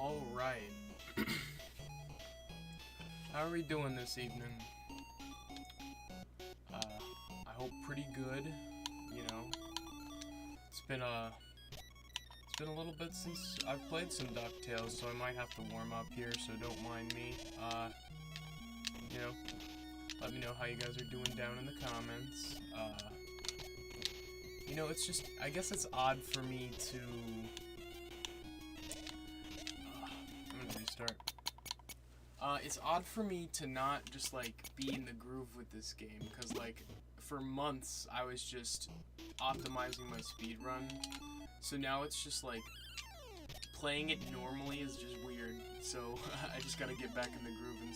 Alright. How are we doing this evening? I hope pretty good, you know. It's been a little bit since I've played some DuckTales, so I might have to warm up here, so don't mind me. You know, let me know how you guys are doing down in the comments. You know, it's just, I guess it's odd for me to... I'm gonna restart. It's odd for me to not just, like, be in the groove with this game, because, like, for months I was just optimizing my speedrun, so now it's just, like, playing it normally is just weird, so I just gotta get back in the groove and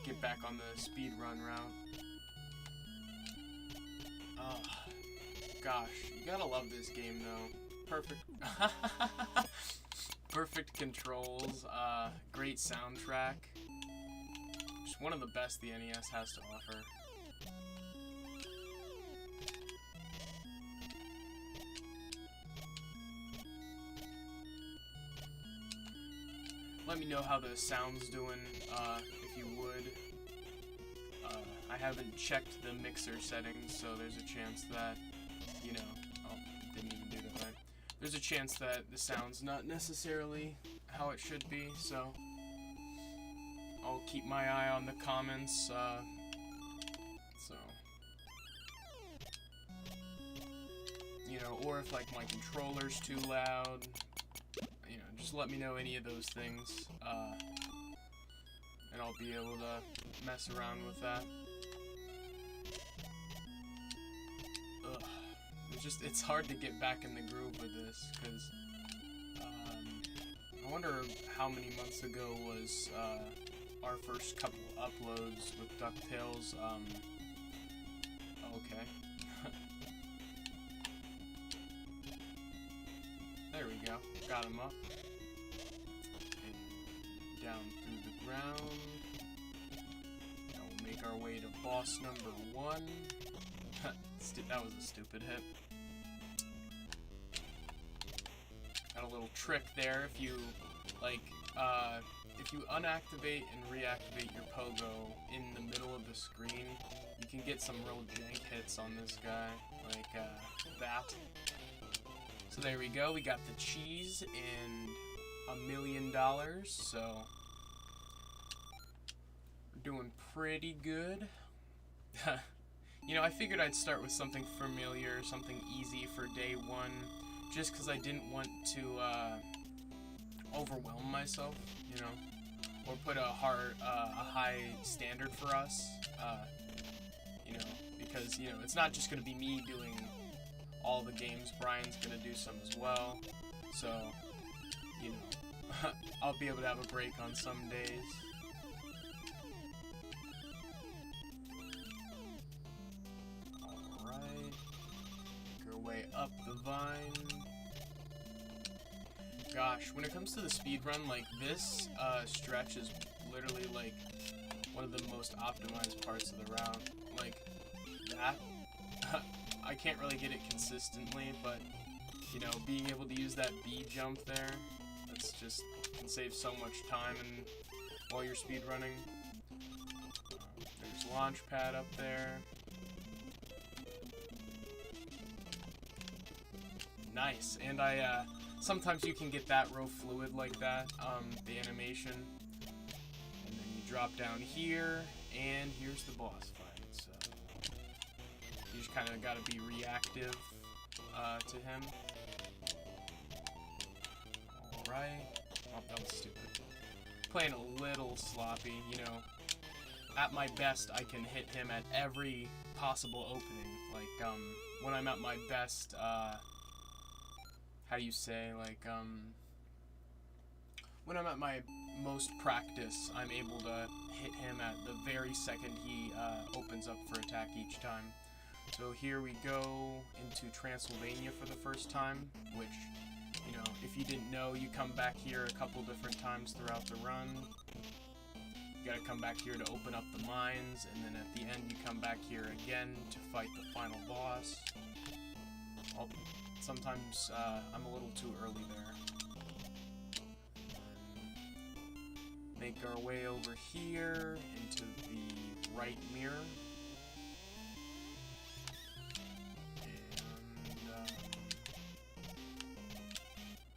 get back on the speedrun route. Gosh, you gotta love this game, though. Perfect. Perfect controls, great soundtrack. Just one of the best the NES has to offer. Let me know how the sound's doing, if you would. I haven't checked the mixer settings, so there's a chance that, you know... Oh, didn't even do that right. There's a chance that the sound's not necessarily how it should be, so I'll keep my eye on the comments, so you know, or if like my controller's too loud, you know, just let me know any of those things, and I'll be able to mess around with that. Ugh. It's hard to get back in the groove with this, because, I wonder how many months ago was, our first couple uploads with DuckTales, okay. There we go, got him up. And down through the ground. Now we'll make our way to boss number 1. That was a stupid hit. Got a little trick there. If you, like, if you unactivate and reactivate your pogo in the middle of the screen, you can get some real jank hits on this guy, like, that. So there we go, we got the cheese and $1 million, so we're doing pretty good. You know, I figured I'd start with something familiar, something easy for day 1, just because I didn't want to overwhelm myself, you know, or put a high standard for us, you know, because, you know, it's not just going to be me doing all the games, Brian's going to do some as well, so, you know, I'll be able to have a break on some days. Way up the vine. Gosh, when it comes to the speedrun, like, this stretch is literally, like, one of the most optimized parts of the route. Like, that, I can't really get it consistently, but, you know, being able to use that B jump there, that's just, can save so much time and while you're speedrunning. There's launch pad up there. Nice, and sometimes you can get that real fluid like that, the animation, and then you drop down here, and here's the boss fight, so you just kind of gotta be reactive, to him. Alright, oh, that was stupid. Playing a little sloppy, you know, at my best I can hit him at every possible opening, like, when I'm at my best, how do you say, like, when I'm at my most practice, I'm able to hit him at the very second he opens up for attack each time. So here we go into Transylvania for the first time, which, you know, if you didn't know, you come back here a couple different times throughout the run. You gotta come back here to open up the mines, and then at the end you come back here again to fight the final boss. Sometimes I'm a little too early there. make our way over here into the right mirror.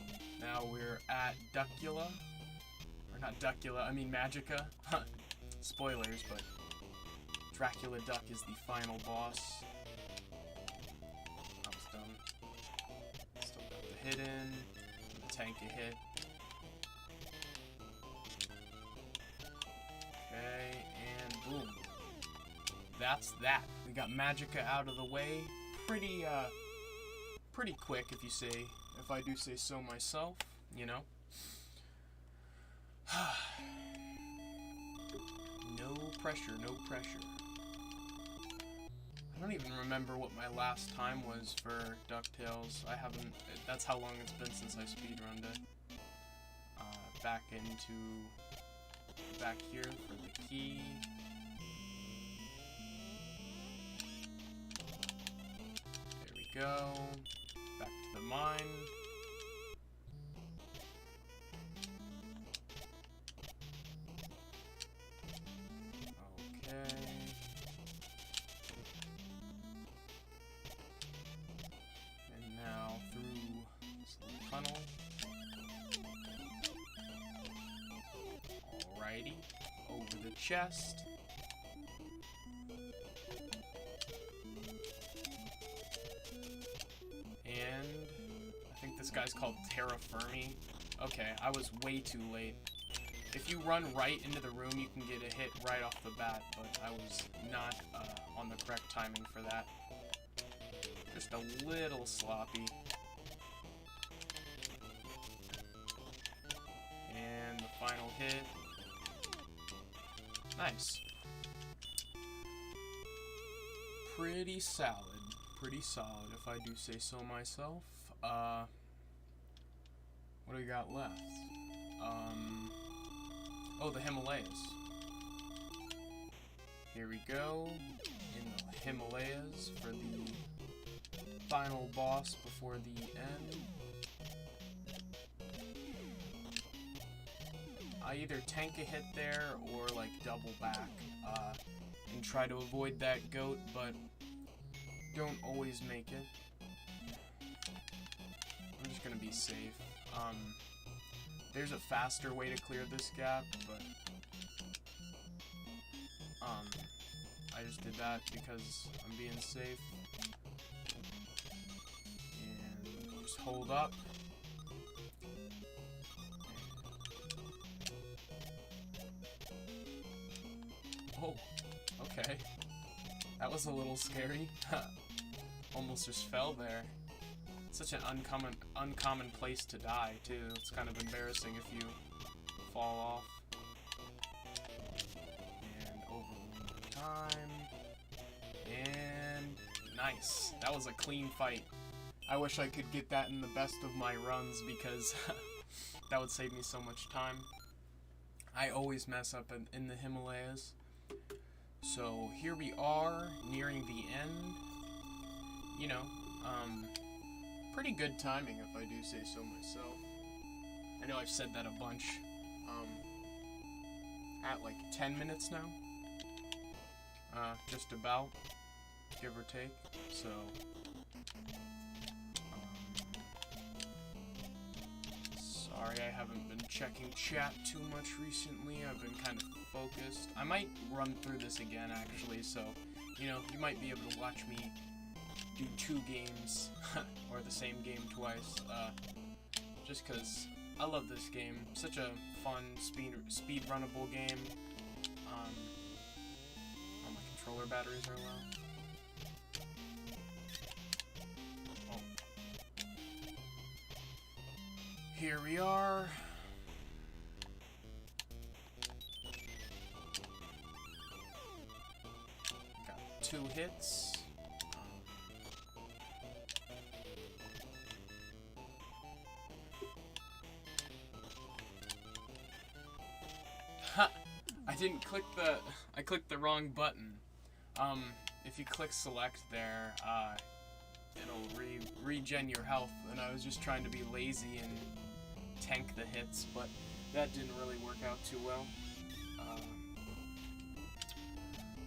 And now we're at Duckula. Or not Duckula, I mean Magica. Spoilers, but Dracula Duck is the final boss. I was dumb. Still got the hit in. The tank a hit. Okay, and boom. That's that. We got Magica out of the way. Pretty quick if I do say so myself, you know. No pressure, no pressure. I don't even remember what my last time was for DuckTales. That's how long it's been since I speedrunned it. Back here for the key. There we go. Back to the mine. Okay. And now through this little tunnel. Alrighty. Over the chest. And I think this guy's called Terra Firmi. Okay, I was way too late. If you run right into the room, you can get a hit right off the bat, but I was not on the correct timing for that. Just a little sloppy. And the final hit. Nice. Pretty solid. Pretty solid, if I do say so myself. What do we got left? Oh, the Himalayas. Here we go, in the Himalayas for the final boss before the end. I either tank a hit there or like double back and try to avoid that goat, but don't always make it. I'm just gonna be safe. There's a faster way to clear this gap, but I just did that because I'm being safe. And just hold up. Oh, okay. That was a little scary. Almost just fell there. Such an uncommon place to die, too. It's kind of embarrassing if you fall off. And over one more time. And nice. That was a clean fight. I wish I could get that in the best of my runs because that would save me so much time. I always mess up in the Himalayas. So here we are, nearing the end. You know, pretty good timing if I do say so myself. I know I've said that a bunch. At like 10 minutes now. Just about, give or take. So, sorry I haven't been checking chat too much recently. I've been kind of focused. I might run through this again actually, so, you know, you might be able to watch me do 2 games, or the same game twice, just because I love this game. Such a fun, speed runnable game. Oh, my controller batteries are low. Oh. Here we are. Got 2 hits. I clicked the wrong button. If you click select there, it'll regen your health, and I was just trying to be lazy and tank the hits, but that didn't really work out too well.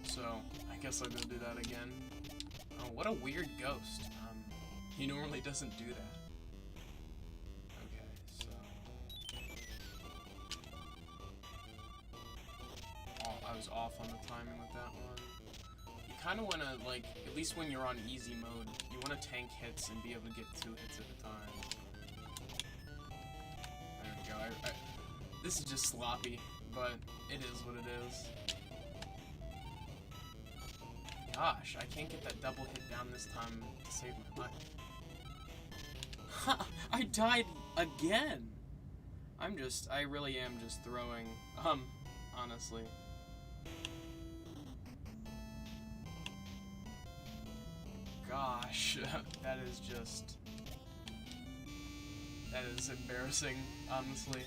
So I guess I'll go do that again. Oh, what a weird ghost. He normally doesn't do that. Okay, so... Oh, I was off on the timing with that one. You kind of want to, like, at least when you're on easy mode, you want to tank hits and be able to get 2 hits at a time. There we go. This is just sloppy, but it is what it is. Gosh, I can't get that double hit down this time to save my life. Ha! I died again! I really am just throwing, honestly. Gosh, that is embarrassing, honestly.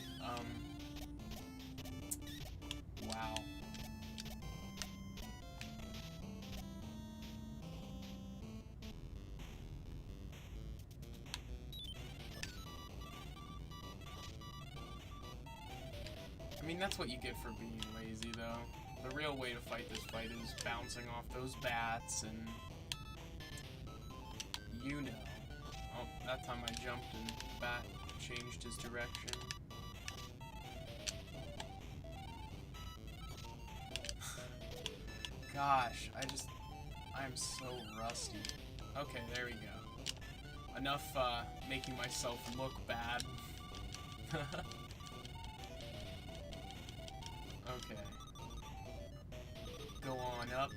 Wow. I mean, that's what you get for being lazy, though. The real way to fight this fight is bouncing off those bats and... You know. Oh, that time I jumped and the bat changed his direction. Gosh, I'm so rusty. Okay, there we go. Enough, making myself look bad. Okay. Go on up.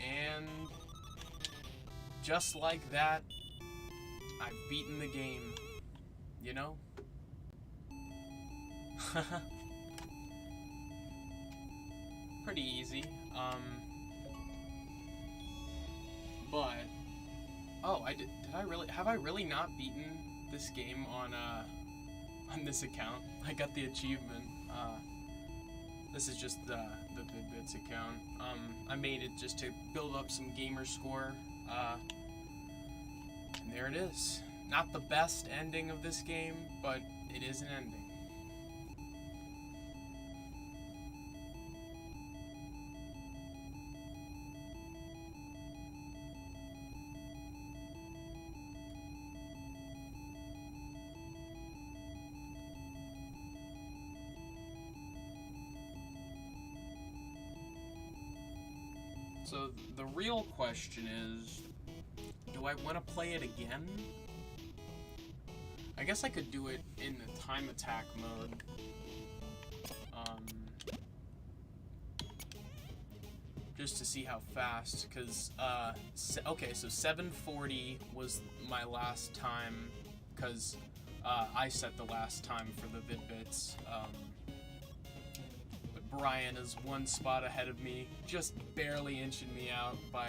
And... just like that, I've beaten the game. You know? Pretty easy. But... Oh, have I really not beaten this game on this account? I got the achievement. This is just the Vid-Bits account. I made it just to build up some gamer score. And there it is. Not the best ending of this game, but it is an ending. So the real question is, do I want to play it again? I guess I could do it in the time attack mode. Just to see how fast, because, okay, so 740 was my last time, because I set the last time for the Vid-Bits. Brian is one spot ahead of me, just barely inching me out by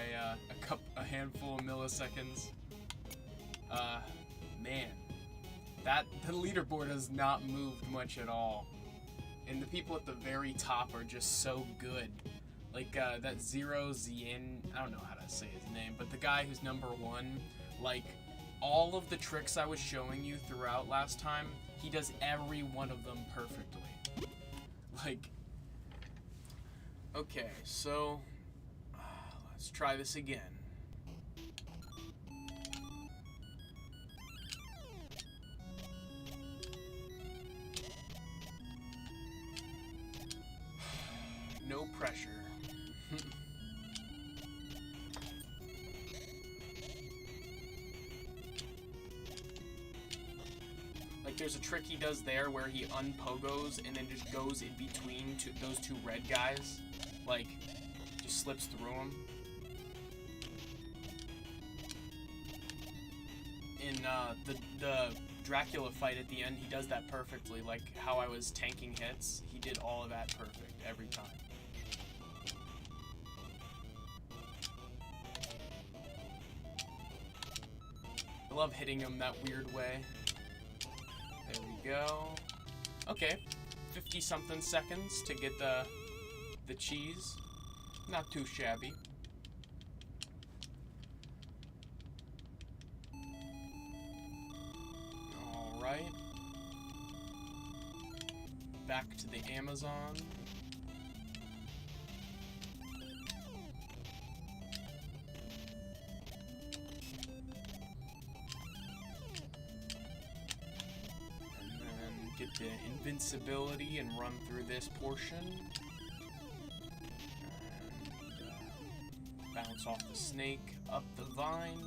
a handful of milliseconds. Man, the leaderboard has not moved much at all, and the people at the very top are just so good. Like that Zero Zien, I don't know how to say his name, but the guy who's number 1, like all of the tricks I was showing you throughout last time, he does every one of them perfectly. Like. Okay, so let's try this again. No pressure. Like there's a trick he does there where he unpogos and then just goes in between those two red guys. Like, just slips through them. In the Dracula fight at the end, he does that perfectly. Like how I was tanking hits, he did all of that perfect every time. I love hitting him that weird way. There we go. Okay, 50-something seconds to get the cheese. Not too shabby. Alright. back to the Amazon. And then get the invincibility and run through this portion. And bounce off the snake, up the vine.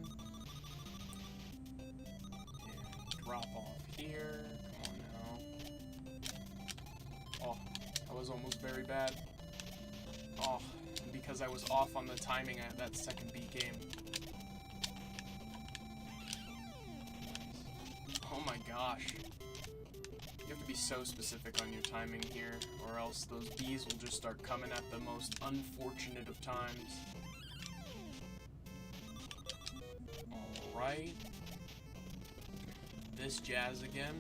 And drop off here. Come on now. Oh, that was almost very bad. Oh, because I was off on the timing at that second beat game. Oh my gosh. You have to be so specific on your timing here, or else those bees will just start coming at the most unfortunate of times. Alright. This jazz again.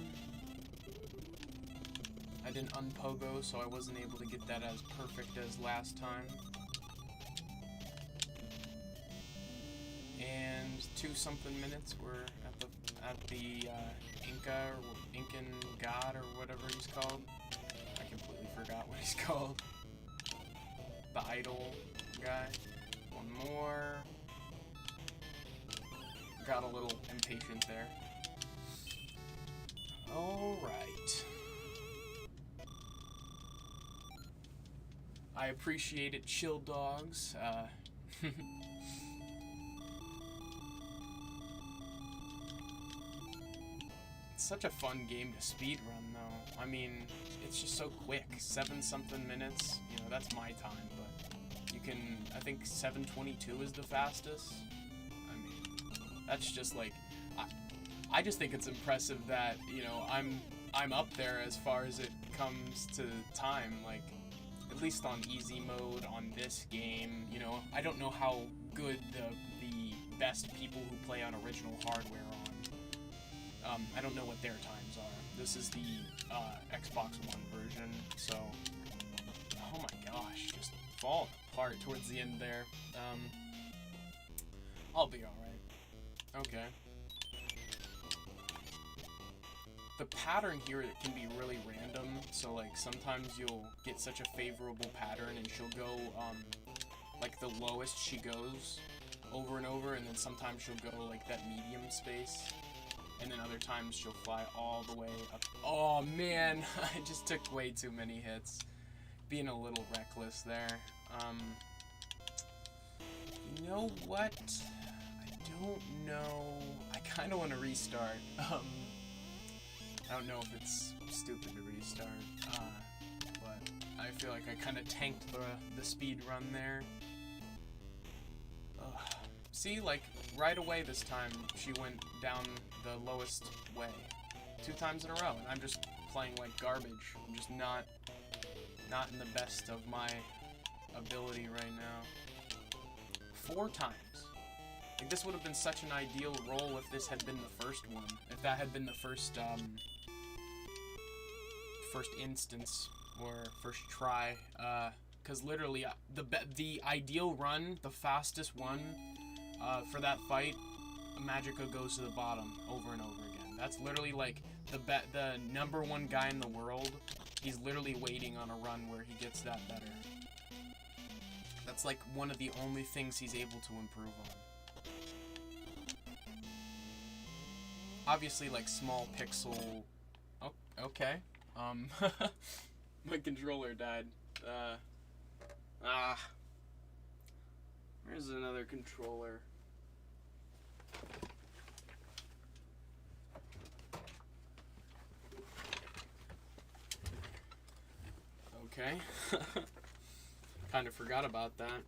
I didn't unpogo, so I wasn't able to get that as perfect as last time. And 2-something minutes, we're at the Inca or Incan god or whatever he's called. I completely forgot what he's called. The idol guy. One more. Got a little impatient there. Alright. I appreciate it, chill dogs. It's such a fun game to speedrun, though. I mean, it's just so quick. 7-something minutes. You know, that's my time, but you can... I think 7:22 is the fastest. I mean, that's just like... I just think it's impressive that, you know, I'm up there as far as it comes to time, like, at least on easy mode on this game. You know, I don't know how good the best people who play on original hardware on. I don't know what their times are. This is the Xbox One version, so... Oh my gosh, just falling apart towards the end there. I'll be alright. Okay. The pattern here can be really random, so like sometimes you'll get such a favorable pattern and she'll go like the lowest she goes over and over, and then sometimes she'll go like that medium space, and then other times she'll fly all the way up. Oh man, I just took way too many hits. Being a little reckless there. You know what? I don't know. I kind of want to restart. I don't know if it's stupid to restart, but I feel like I kind of tanked the speed run there. See, like, right away this time, she went down the lowest way. 2 times in a row, and I'm just playing like garbage. I'm just not in the best of my ability right now. 4 times. Like, this would have been such an ideal roll if this had been the first one. If that had been the first instance, or first try. Because literally, the ideal run, the fastest one, for that fight, Magica goes to the bottom over and over again. That's literally like the number 1 guy in the world. He's literally waiting on a run where he gets that better. That's like one of the only things he's able to improve on. Obviously, like small pixel. Oh, okay. My controller died. Where's another controller? Okay. Kind of forgot about that.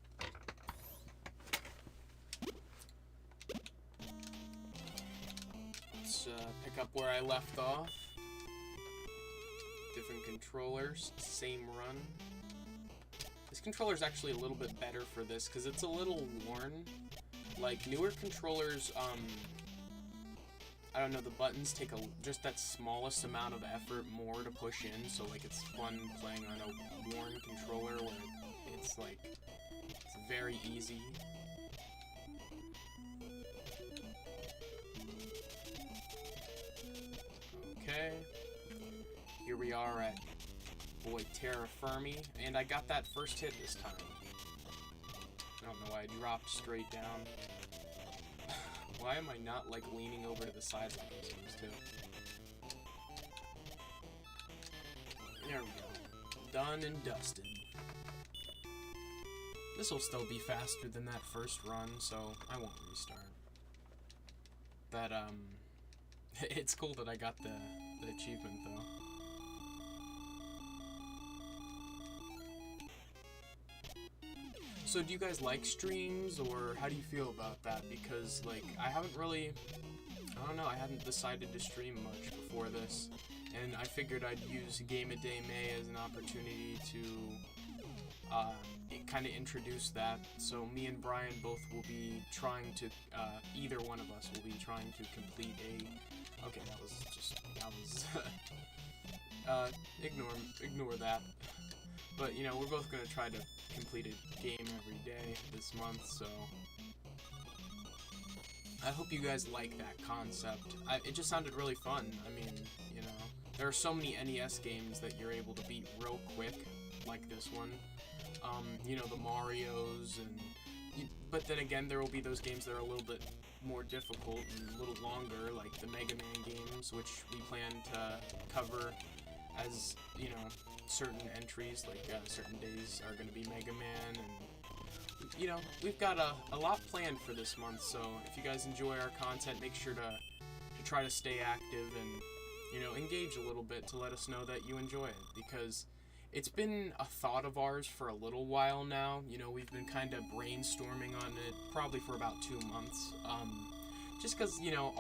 Let's pick up where I left off. Different controllers, same run. This controller is actually a little bit better for this because it's a little worn. Like newer controllers, I don't know, the buttons take just that smallest amount of effort more to push in, so like it's fun playing on a worn controller where it's like, it's very easy. Okay, here we are at boy Terra Firmi, and I got that first hit this time. I don't know why I dropped straight down. Why am I not, like, leaning over to the sides like I'm supposed to? There we go. Done and dusted. This will still be faster than that first run, so I won't restart. But, it's cool that I got the achievement, though. So do you guys like streams, or how do you feel about that? Because, like, I haven't really, I don't know, I hadn't decided to stream much before this, and I figured I'd use Game a Day May as an opportunity to kind of introduce that. So me and Brian both will be trying to, either one of us will be trying to complete a, okay, that was ignore that. But, you know, we're both going to try to complete a game every day this month, so I hope you guys like that concept. It just sounded really fun. I mean, you know, there are so many NES games that you're able to beat real quick, like this one. You know, the Marios, but then again, there will be those games that are a little bit more difficult and a little longer, like the Mega Man games, which we plan to cover as, you know, certain entries, like certain days are going to be Mega Man, and, you know, we've got a lot planned for this month, so if you guys enjoy our content, make sure to try to stay active and, you know, engage a little bit to let us know that you enjoy it, because it's been a thought of ours for a little while now. You know, we've been kind of brainstorming on it probably for about 2 months, just because, you know,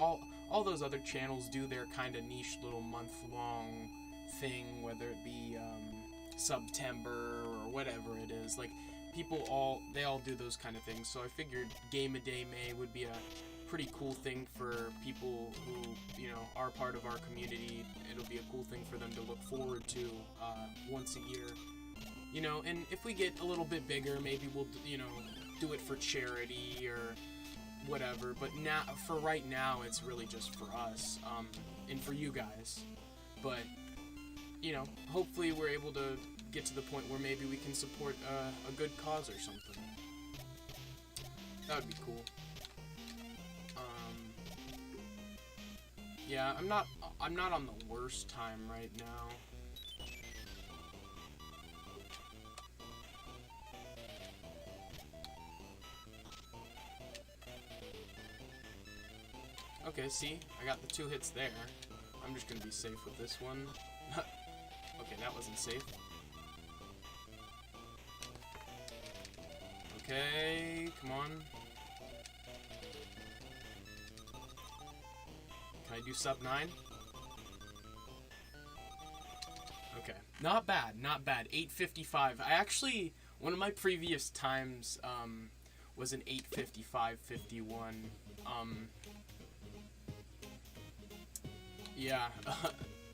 all those other channels do their kind of niche little month-long thing, whether it be September or whatever it is. Like, they all do those kind of things, so I figured Game a Day May would be a pretty cool thing for people who, you know, are part of our community. It'll be a cool thing for them to look forward to once a year, you know. And if we get a little bit bigger, maybe we'll, you know, do it for charity or whatever, but now, for right now, it's really just for us, and for you guys. But, you know, hopefully we're able to get to the point where maybe we can support a good cause or something. That would be cool. Yeah, I'm not on the worst time right now. Okay, see? I got the 2 hits there. I'm just gonna be safe with this one. Okay, that wasn't safe. Okay, come on. Can I do sub 9? Okay, not bad, not bad. 8:55. I actually, one of my previous times was an 8:55:51. Yeah,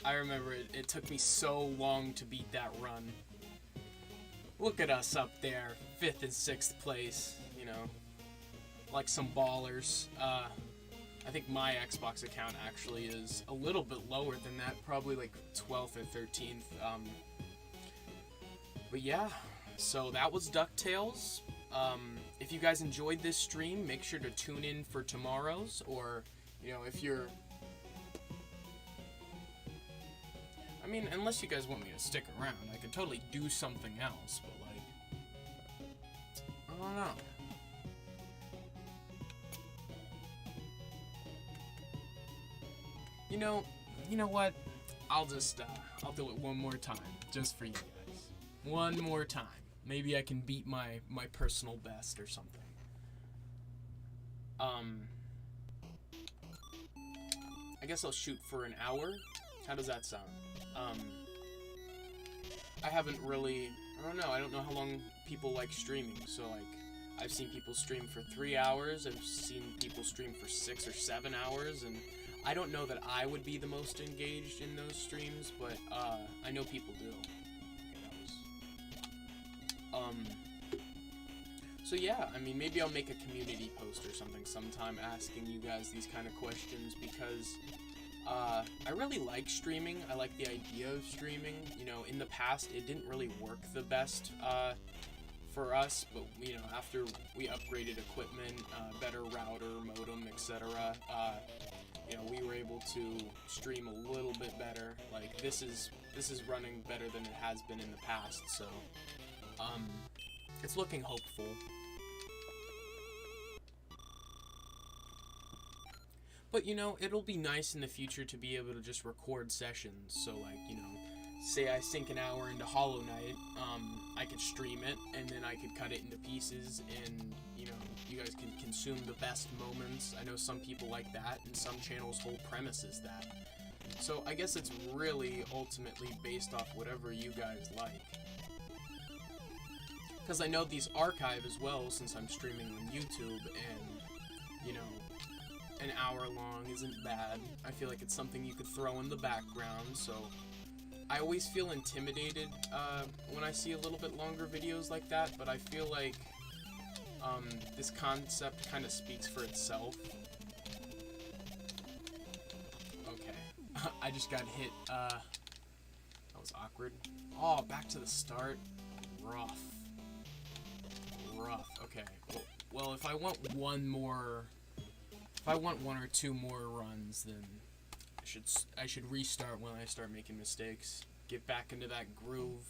I remember it took me so long to beat that run. Look at us up there, 5th and 6th place, you know, like some ballers. I think my Xbox account actually is a little bit lower than that, probably like 12th or 13th. But yeah, so that was DuckTales. If you guys enjoyed this stream, make sure to tune in for tomorrow's, or, you know, if you're... I mean, unless you guys want me to stick around, I could totally do something else, but, like, I don't know. You know what? I'll just, I'll do it one more time, just for you guys. One more time. Maybe I can beat my personal best or something. I guess I'll shoot for an hour. How does that sound? I haven't really, I don't know how long people like streaming, so, like, I've seen people stream for 3 hours, I've seen people stream for 6 or 7 hours, and I don't know that I would be the most engaged in those streams, but, I know people do. Okay, so yeah, I mean, maybe I'll make a community post or something sometime asking you guys these kind of questions, because, I really like streaming. I like the idea of streaming. You know, in the past, it didn't really work the best for us, but, you know, after we upgraded equipment, better router, modem, etc., you know, we were able to stream a little bit better. Like, this is running better than it has been in the past, so, it's looking hopeful. But, you know, it'll be nice in the future to be able to just record sessions. So, like, you know, say I sink an hour into Hollow Knight, I could stream it, and then I could cut it into pieces, and, you know, you guys can consume the best moments. I know some people like that, and some channels' whole premise is that. So, I guess it's really ultimately based off whatever you guys like. Because I know these archive as well, since I'm streaming on YouTube, and, you know, an hour long isn't bad. I feel like it's something you could throw in the background, so I always feel intimidated when I see a little bit longer videos like that, but I feel like this concept kind of speaks for itself. Okay. I just got hit. That was awkward. Oh, back to the start. Rough. Okay. Well, if I want one or two more runs, then I should restart when I start making mistakes. Get back into that groove.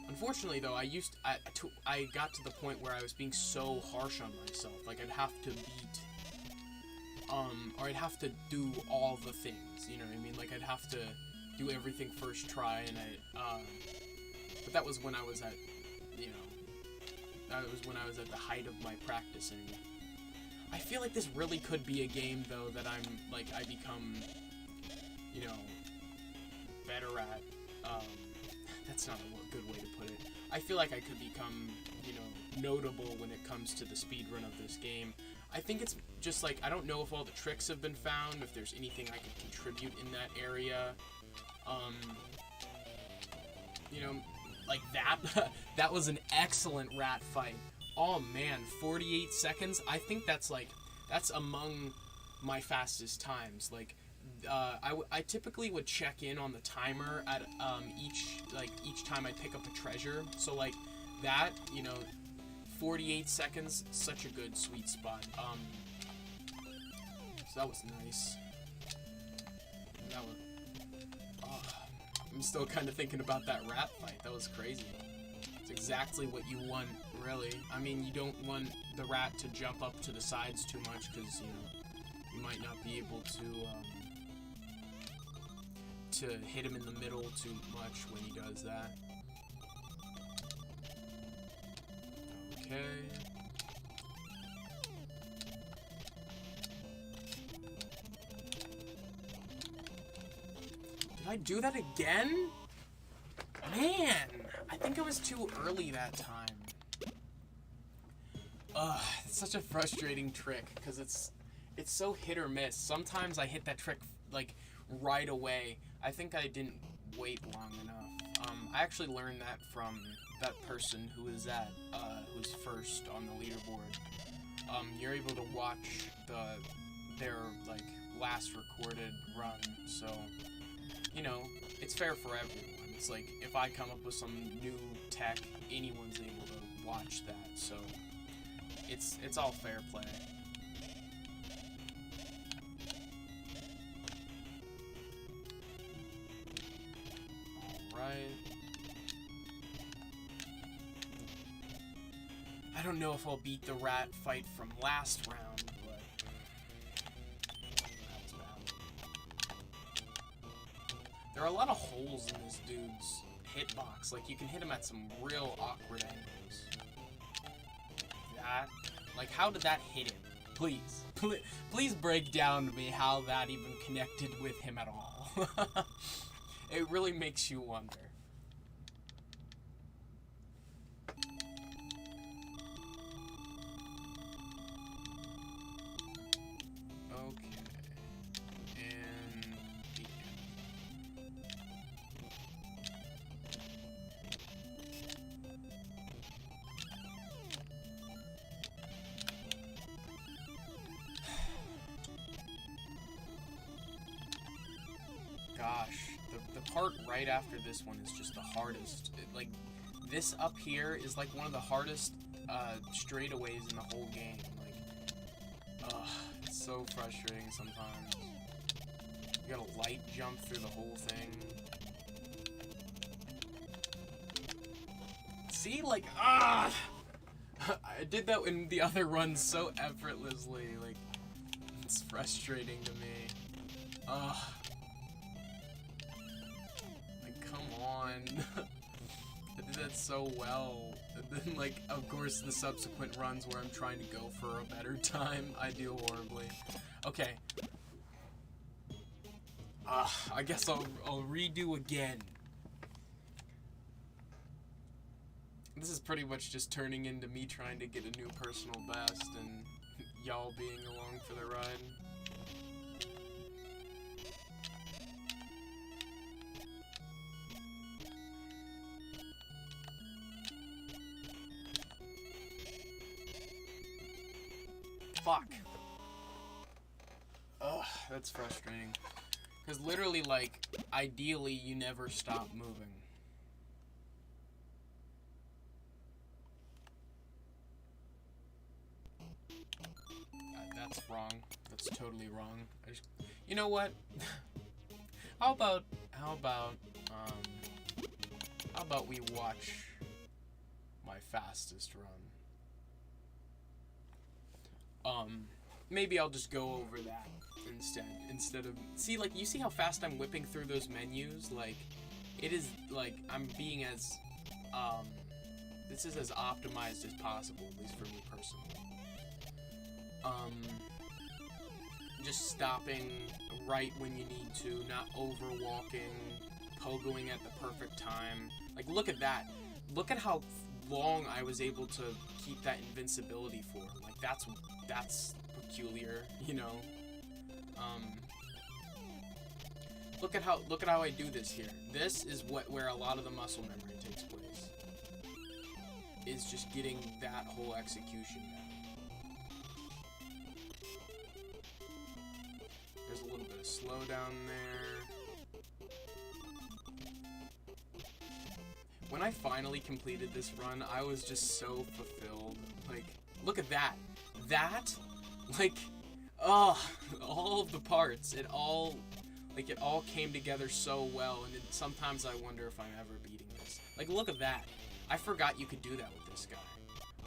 Unfortunately, though, I got to the point where I was being so harsh on myself. Like, I'd have to beat, or I'd have to do all the things. You know what I mean? Like, I'd have to do everything first try, and but that was when I was at, you know, that was when I was at the height of my practicing. I feel like this really could be a game, though, that I become, you know, better at. That's not a good way to put it. I feel like I could become, you know, notable when it comes to the speedrun of this game. I think it's just like, I don't know if all the tricks have been found, if there's anything I could contribute in that area. You know, like that. That was an excellent rat fight. Oh man, 48 seconds? I think that's among my fastest times. Like, I typically would check in on the timer at each time I pick up a treasure. So like that, you know, 48 seconds, such a good sweet spot. So that was nice. That was. Oh, I'm still kind of thinking about that rat fight. That was crazy. It's exactly what you want, really. I mean, you don't want the rat to jump up to the sides too much, because, you know, you might not be able to hit him in the middle too much when he does that. Okay. Did I do that again? Man, I think I was too early that time. Ugh, it's such a frustrating trick, because it's so hit or miss. Sometimes I hit that trick, like, right away. I think I didn't wait long enough. I actually learned that from that person who was who's first on the leaderboard. You're able to watch their, like, last recorded run, so, you know, it's fair for everyone. It's like, if I come up with some new tech, anyone's able to watch that, so it's all fair play. Alright. I don't know if I'll beat the rat fight from last round, but that was bad. There are a lot of holes in this dude's hitbox. Like, you can hit him at some real awkward angles. That, like, how did that hit him? Please break down to me how that even connected with him at all. It really makes you wonder. part right after this one is just the hardest. Like, this up here is like one of the hardest straightaways in the whole game. Like, it's so frustrating sometimes. You gotta light jump through the whole thing. See, like, I did that in the other runs so effortlessly. Like, it's frustrating to me. Like, come on. I did that so well. And then, like, of course, the subsequent runs where I'm trying to go for a better time, I do horribly. Okay. I guess I'll redo again. This is pretty much just turning into me trying to get a new personal best and y'all being along for the ride. Fuck. Ugh, that's frustrating. Because literally, like, ideally, you never stop moving. That's wrong. That's totally wrong. You know what? How about we watch my fastest run? Maybe I'll just go over that instead of, see, like, you see how fast I'm whipping through those menus? Like, it is, like, I'm being as, this is as optimized as possible, at least for me personally. Just stopping right when you need to, not overwalking, pogoing at the perfect time. Like, look at that. Look at how long I was able to keep that invincibility for. Like, that's peculiar, you know. Look at how I do this here. This is where a lot of the muscle memory takes place. Is just getting that whole execution down. There's a little bit of slowdown there. When I finally completed this run, I was just so fulfilled. Like, look at that. That, like, all of the parts, it all came together so well, and sometimes I wonder if I'm ever beating this. Like, look at that. I forgot you could do that with this guy.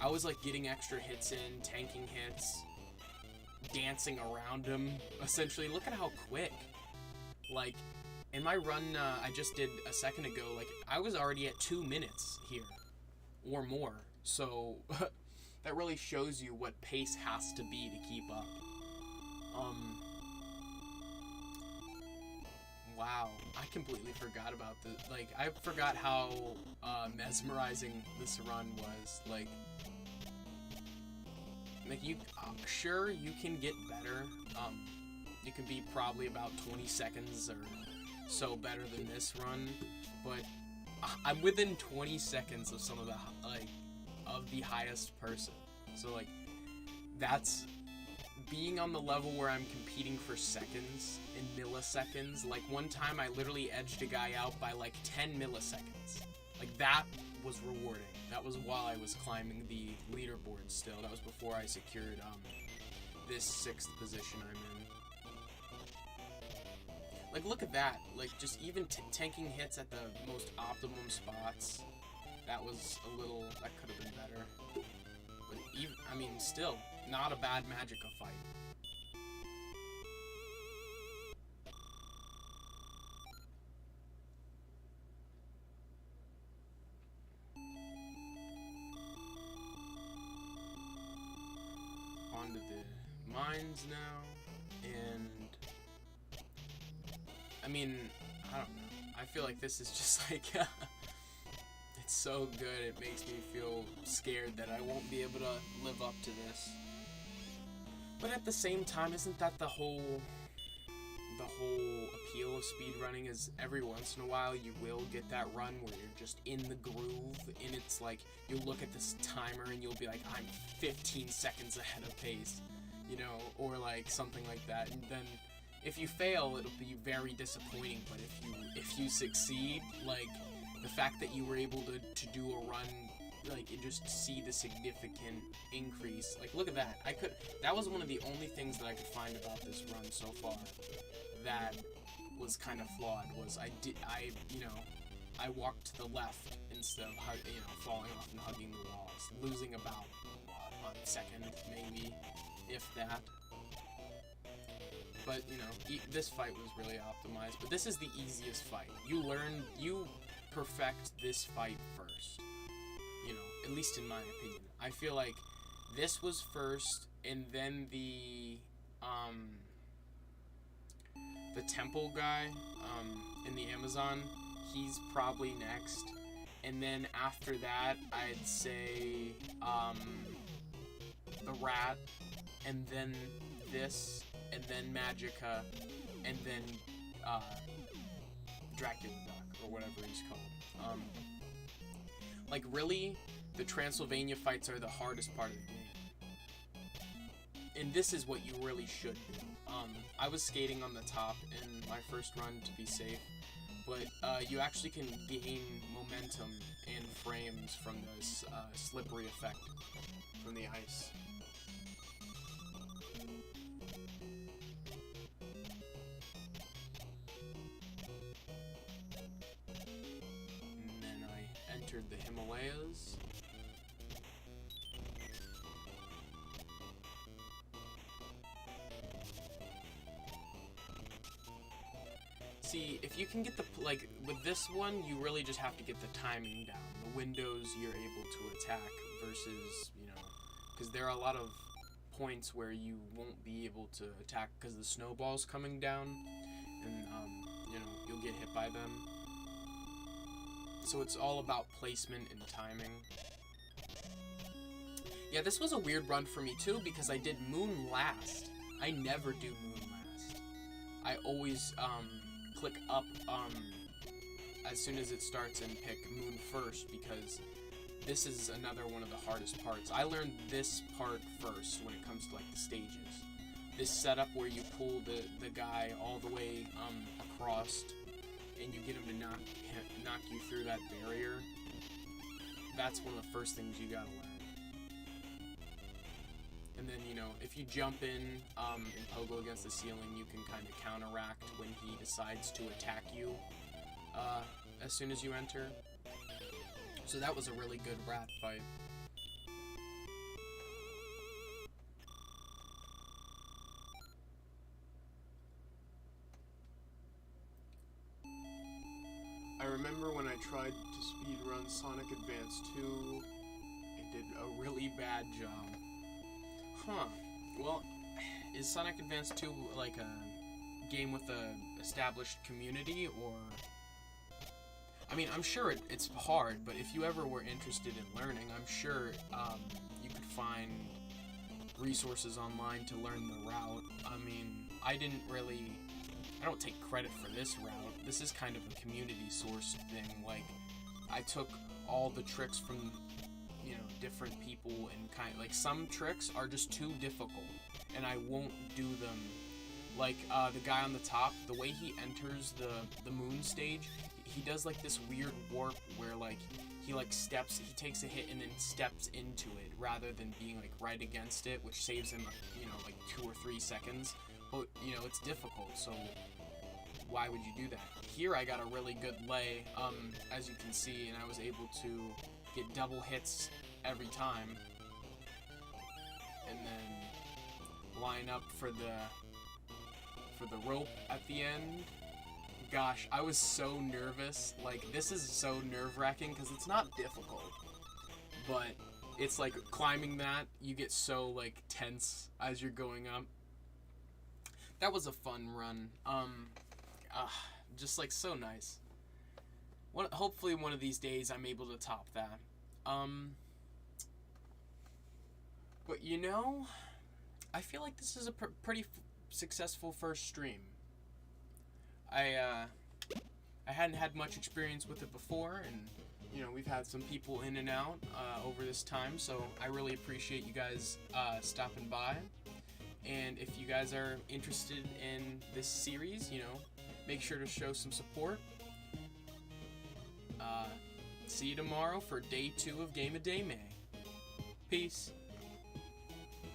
I was, like, getting extra hits in, tanking hits, dancing around him, essentially. Look at how quick. Like, in my run I just did a second ago, like, I was already at 2 minutes here, or more. So, that really shows you what pace has to be to keep up. Wow, I completely forgot about this. Like, I forgot how mesmerizing this run was. Like you, sure, you can get better. You can be probably about 20 seconds or so better than this run, but I'm within 20 seconds of some of the, like, of the highest person. So, like, that's being on the level where I'm competing for seconds and milliseconds. Like, one time I literally edged a guy out by, like, 10 milliseconds. Like, that was rewarding. That was while I was climbing the leaderboard still. That was before I secured, this 6th position I'm in. Like, look at that. Like, just even tanking hits at the most optimum spots. That was a little, that could have been better. But even, I mean, still, not a bad Magica fight. Onto the mines now, and I mean, I don't know. I feel like this is just like, it's so good, it makes me feel scared that I won't be able to live up to this. But at the same time, isn't that the whole appeal of speedrunning? Is every once in a while you will get that run where you're just in the groove, and it's like, you'll look at this timer and you'll be like, I'm 15 seconds ahead of pace, you know, or like something like that, and then if you fail, it'll be very disappointing, but if you succeed, like, the fact that you were able to do a run, like, and just see the significant increase, like, look at that. That was one of the only things that I could find about this run so far that was kind of flawed, was I walked to the left instead of, falling off and hugging the walls, losing about a second, maybe, if that. But, this fight was really optimized. But this is the easiest fight. You perfect this fight first. At least in my opinion. I feel like this was first, and then the temple guy, in the Amazon, he's probably next. And then after that, I'd say, the rat, and then this, and then Magica, and then Dracula Duck, or whatever he's called. Like, really, the Transylvania fights are the hardest part of the game. And this is what you really should do. I was skating on the top in my first run to be safe, but you actually can gain momentum and frames from this slippery effect from the ice. The Himalayas. See, if you can get like, with this one, you really just have to get the timing down. The windows you're able to attack versus, because there are a lot of points where you won't be able to attack because the snowball's coming down, and, you'll get hit by them. So it's all about placement and timing. Yeah, this was a weird run for me too, because I did Moon last. I never do Moon last. I always click up as soon as it starts and pick Moon first, because this is another one of the hardest parts. I learned this part first when it comes to, like, the stages. This setup where you pull the guy all the way across, and you get him to knock you through that barrier. That's one of the first things you gotta learn. And then, if you jump in and pogo against the ceiling, you can kind of counteract when he decides to attack you as soon as you enter. So that was a really good rat fight. I remember when I tried to speedrun Sonic Advance 2, I did a really bad job. Huh. Well, is Sonic Advance 2 like a game with a established community, or... I mean, I'm sure it's hard, but if you ever were interested in learning, I'm sure you could find resources online to learn the route. I mean, I don't take credit for this route. This is kind of a community-sourced thing. Like, I took all the tricks from, different people, and like, some tricks are just too difficult, and I won't do them. Like, the guy on the top, the way he enters the moon stage, he does, like, this weird warp where, like, he takes a hit and then steps into it, rather than being, like, right against it, which saves him, like 2 or 3 seconds. But, it's difficult, so why would you do that? Here I got a really good lay, as you can see, and I was able to get double hits every time, and then line up for the rope at the end. Gosh, I was so nervous. Like, this is so nerve-wracking because it's not difficult, but it's like climbing that, you get so, like, tense as you're going up. That was a fun run. Just, like, so nice. Hopefully one of these days I'm able to top that. But, I feel like this is a pretty successful first stream. I hadn't had much experience with it before, and, we've had some people in and out over this time, so I really appreciate you guys stopping by. And if you guys are interested in this series, make sure to show some support. See you tomorrow for day 2 of Game of Day May. Peace.